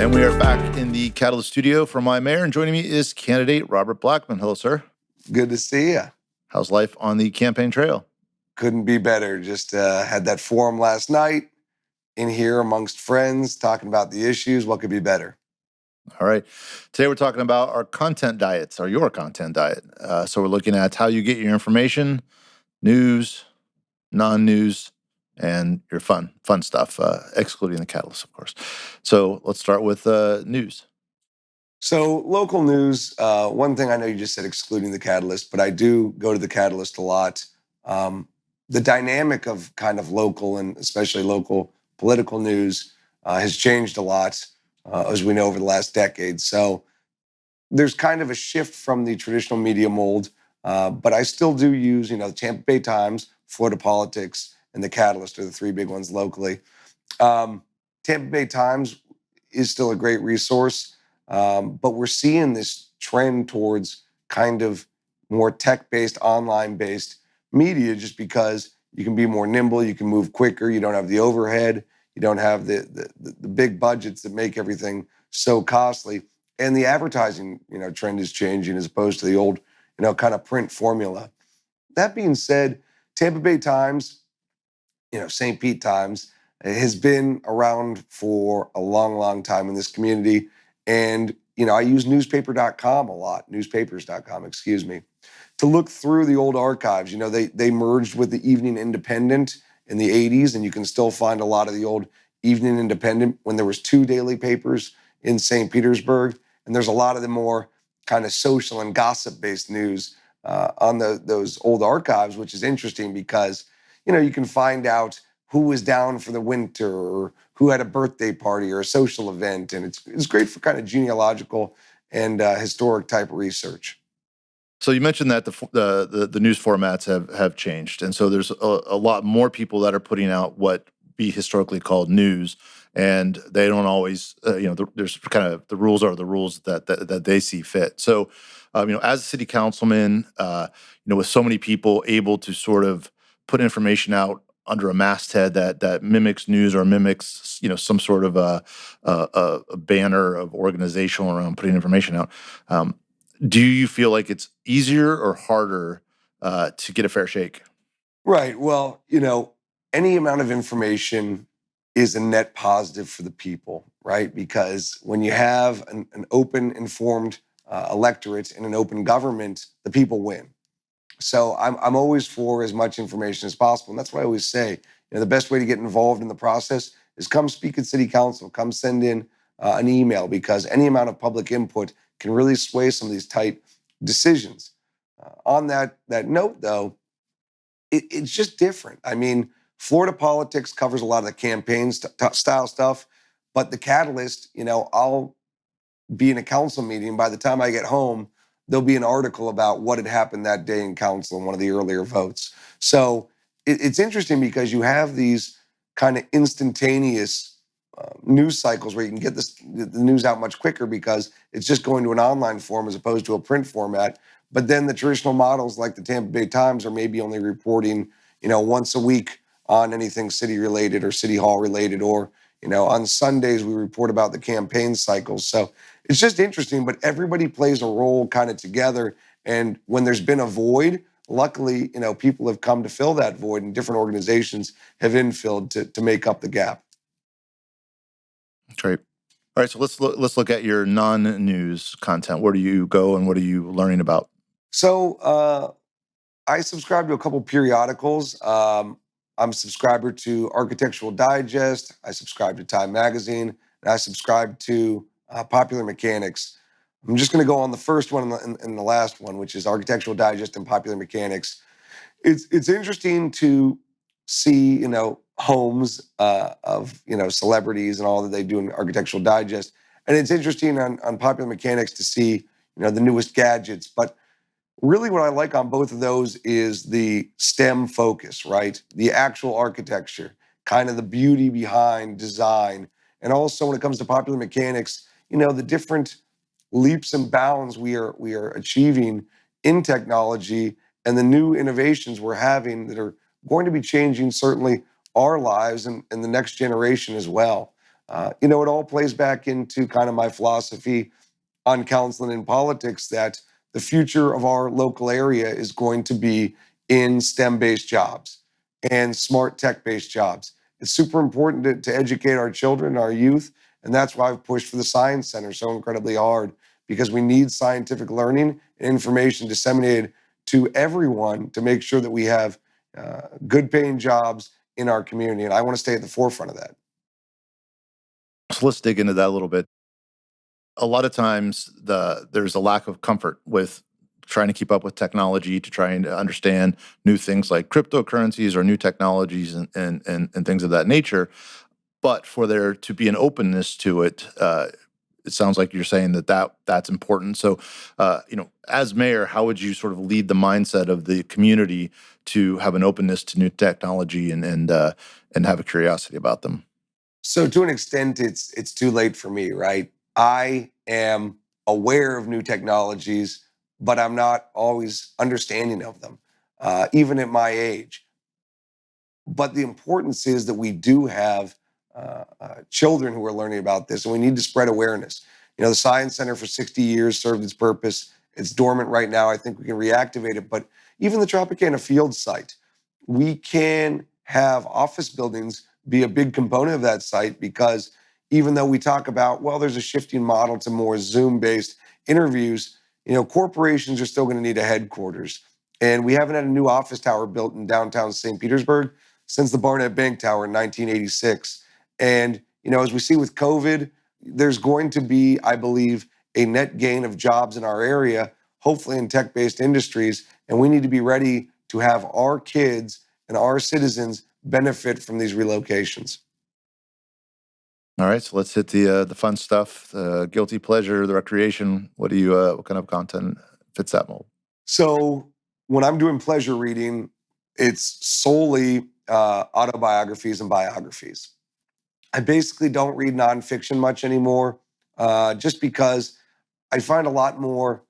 And we are back in the Catalyst studio for my mayor, and joining me is candidate Robert Blackmon. Hello, sir. Good to see you. How's life on the campaign trail? Couldn't be better. Just had that forum last night in here amongst friends talking about the issues. What could be better? All right. Today we're talking about our content diets, or your content diet. So we're looking at how you get your information, news, non-news, and your fun stuff, excluding the catalyst, of course. So let's start with news. So local news, one thing I know you just said excluding the Catalyst, but I do go to the Catalyst a lot. The dynamic of kind of local and especially local political news has changed a lot, as we know, over the last decade. So there's kind of a shift from the traditional media mold, but I still do use, the Tampa Bay Times, Florida Politics, and the Catalyst are the three big ones locally. Tampa Bay Times is still a great resource, but we're seeing this trend towards kind of more tech-based, online-based media just because you can be more nimble, you can move quicker, you don't have the overhead, you don't have the big budgets that make everything so costly. And the advertising, trend is changing as opposed to the old, kind of print formula. That being said, Tampa Bay Times, St. Pete Times has been around for a long, long time in this community. And, I use newspaper.com a lot, newspapers.com, excuse me, to look through the old archives. They merged with the Evening Independent in the 80s, and you can still find a lot of the old Evening Independent when there was two daily papers in St. Petersburg. And there's a lot of the more kind of social and gossip-based news on those old archives, which is interesting because, you can find out who was down for the winter or who had a birthday party or a social event. And it's great for kind of genealogical and historic type of research. So you mentioned that the news formats have changed, and so there's a lot more people that are putting out what be historically called news, and they don't always, there's kind of the rules are the rules that they see fit. So, as a city councilman, with so many people able to sort of put information out under a masthead that mimics news or mimics, some sort of a banner of organizational around putting information out. Do you feel like it's easier or harder to get a fair shake? Right. Well, any amount of information is a net positive for the people, right? Because when you have an open, informed electorate and an open government, the people win. So I'm always for as much information as possible. And that's what I always say. The best way to get involved in the process is come speak at city council, come send in an email, because any amount of public input can really sway some of these tight decisions. On that note, though, it's just different. I mean, Florida Politics covers a lot of the campaign style stuff, but the Catalyst, I'll be in a council meeting. By the time I get home, there'll be an article about what had happened that day in council in one of the earlier votes. So it's interesting because you have these kind of instantaneous news cycles where you can get the news out much quicker because it's just going to an online form as opposed to a print format. But then the traditional models like the Tampa Bay Times are maybe only reporting, once a week on anything city related or city hall related, or, on Sundays we report about the campaign cycles. So it's just interesting, but everybody plays a role kind of together. And when there's been a void, luckily, people have come to fill that void, and different organizations have infilled to make up the gap. Great. All right, so let's look at your non-news content. Where do you go, and what are you learning about? So I subscribe to a couple periodicals. I'm a subscriber to Architectural Digest. I subscribe to Time Magazine, and I subscribe to Popular Mechanics. I'm just going to go on the first one and the last one, which is Architectural Digest and Popular Mechanics. It's interesting to see, homes of, celebrities and all that they do in Architectural Digest. And it's interesting on Popular Mechanics to see, the newest gadgets. But really what I like on both of those is the STEM focus, right? The actual architecture, kind of the beauty behind design. And also when it comes to Popular Mechanics, the different leaps and bounds we are achieving in technology and the new innovations we're having that are going to be changing certainly our lives and the next generation as well. It all plays back into kind of my philosophy on counseling and politics that the future of our local area is going to be in STEM-based jobs and smart tech-based jobs. It's super important to educate our children, our youth, and that's why I've pushed for the Science Center so incredibly hard, because we need scientific learning and information disseminated to everyone to make sure that we have good paying jobs in our community. And I want to stay at the forefront of that. So let's dig into that a little bit. A lot of times there's a lack of comfort with trying to keep up with technology, to trying to understand new things like cryptocurrencies or new technologies and things of that nature. But for there to be an openness to it, it sounds like you're saying that's important. So, as mayor, how would you sort of lead the mindset of the community to have an openness to new technology and have a curiosity about them? So to an extent, it's too late for me, right? I am aware of new technologies, but I'm not always understanding of them, even at my age. But the importance is that we do have children who are learning about this, and we need to spread awareness. The Science Center for 60 years served its purpose. It's dormant right now. I think we can reactivate it. But even the Tropicana Field site, we can have office buildings be a big component of that site, because even though we talk about, well, there's a shifting model to more Zoom-based interviews, corporations are still going to need a headquarters. And we haven't had a new office tower built in downtown St. Petersburg since the Barnett Bank Tower in 1986. And, as we see with COVID, there's going to be, I believe, a net gain of jobs in our area, hopefully in tech-based industries. And we need to be ready to have our kids and our citizens benefit from these relocations. All right, so let's hit the fun stuff, the guilty pleasure, the recreation. What kind of content fits that mold? So when I'm doing pleasure reading, it's solely autobiographies and biographies. I basically don't read nonfiction much anymore, just because I find a lot more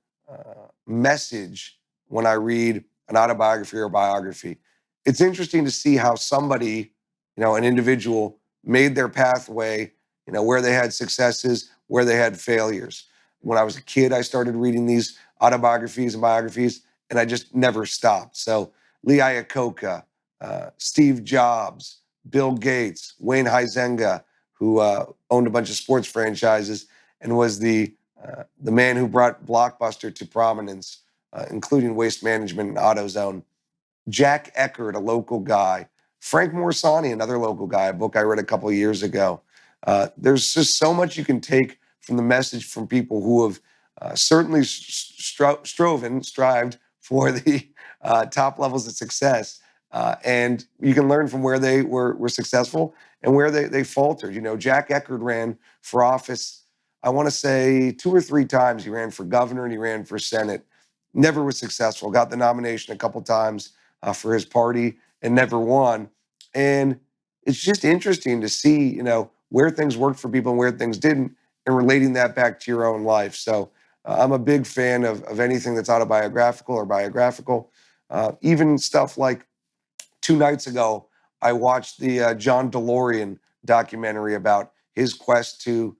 message when I read an autobiography or biography. It's interesting to see how somebody, an individual, made their pathway, where they had successes, where they had failures. When I was a kid, I started reading these autobiographies and biographies, and I just never stopped. So Lee Iacocca, Steve Jobs, Bill Gates, Wayne Huizenga, who owned a bunch of sports franchises and was the man who brought Blockbuster to prominence, including Waste Management and AutoZone. Jack Eckert, a local guy. Frank Morsani, another local guy, a book I read a couple of years ago. There's just so much you can take from the message from people who have certainly strived for the top levels of success. And you can learn from where they were successful and where they faltered. Jack Eckert ran for office, I want to say 2 or 3 times. He ran for governor and he ran for Senate. Never was successful. Got the nomination a couple times for his party and never won. And it's just interesting to see, where things worked for people and where things didn't, and relating that back to your own life. So I'm a big fan of anything that's autobiographical or biographical. Even stuff like 2 nights ago, I watched the John DeLorean documentary about his quest to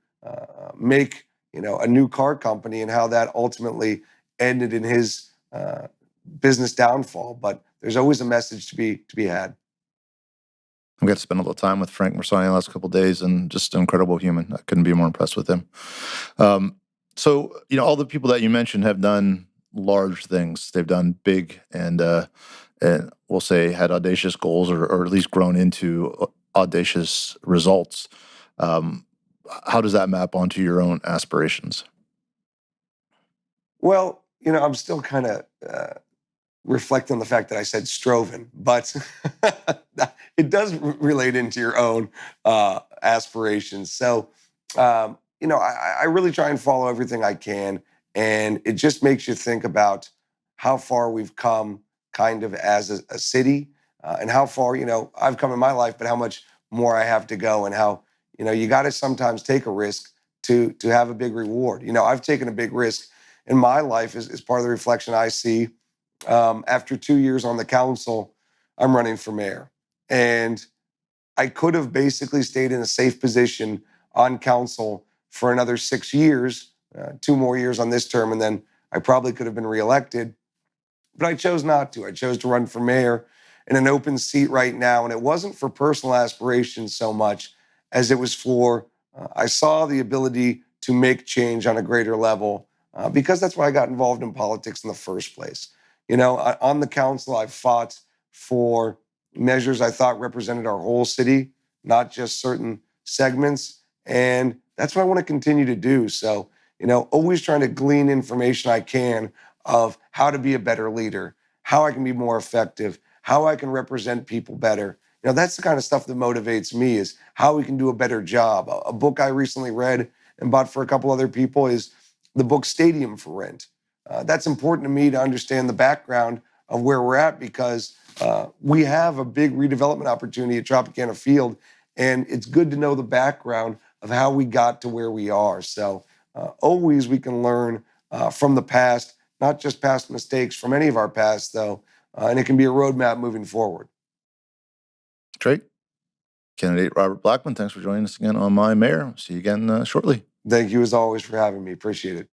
make a new car company and how that ultimately ended in his business downfall. But there's always a message to be had. I got to spend a little time with Frank Morsani the last couple of days, and just an incredible human. I couldn't be more impressed with him. Um, so, all the people that you mentioned have done large things. They've done big and we'll say had audacious goals, or at least grown into audacious results. Um, how does that map onto your own aspirations? Well, I'm still kind of reflect on the fact that I said Stroven, but it does relate into your own aspirations. So, I really try and follow everything I can, and it just makes you think about how far we've come, kind of as a city, and how far I've come in my life, but how much more I have to go, and how you got to sometimes take a risk to have a big reward. I've taken a big risk in my life as part of the reflection I see. After 2 years on the council, I'm running for mayor. And I could have basically stayed in a safe position on council for another 6 years, 2 more years on this term, and then I probably could have been reelected. But I chose not to. I chose to run for mayor in an open seat right now. And it wasn't for personal aspirations so much as it was for, I saw the ability to make change on a greater level because that's why I got involved in politics in the first place. On the council, I've fought for measures I thought represented our whole city, not just certain segments. And that's what I want to continue to do. So, always trying to glean information I can of how to be a better leader, how I can be more effective, how I can represent people better. That's the kind of stuff that motivates me is how we can do a better job. A book I recently read and bought for a couple other people is the book Stadium for Rent. That's important to me to understand the background of where we're at because we have a big redevelopment opportunity at Tropicana Field, and it's good to know the background of how we got to where we are. So always we can learn from the past, not just past mistakes from any of our past, though, and it can be a roadmap moving forward. Great. Candidate Robert Blackmon, thanks for joining us again on My Mayor. See you again shortly. Thank you, as always, for having me. Appreciate it.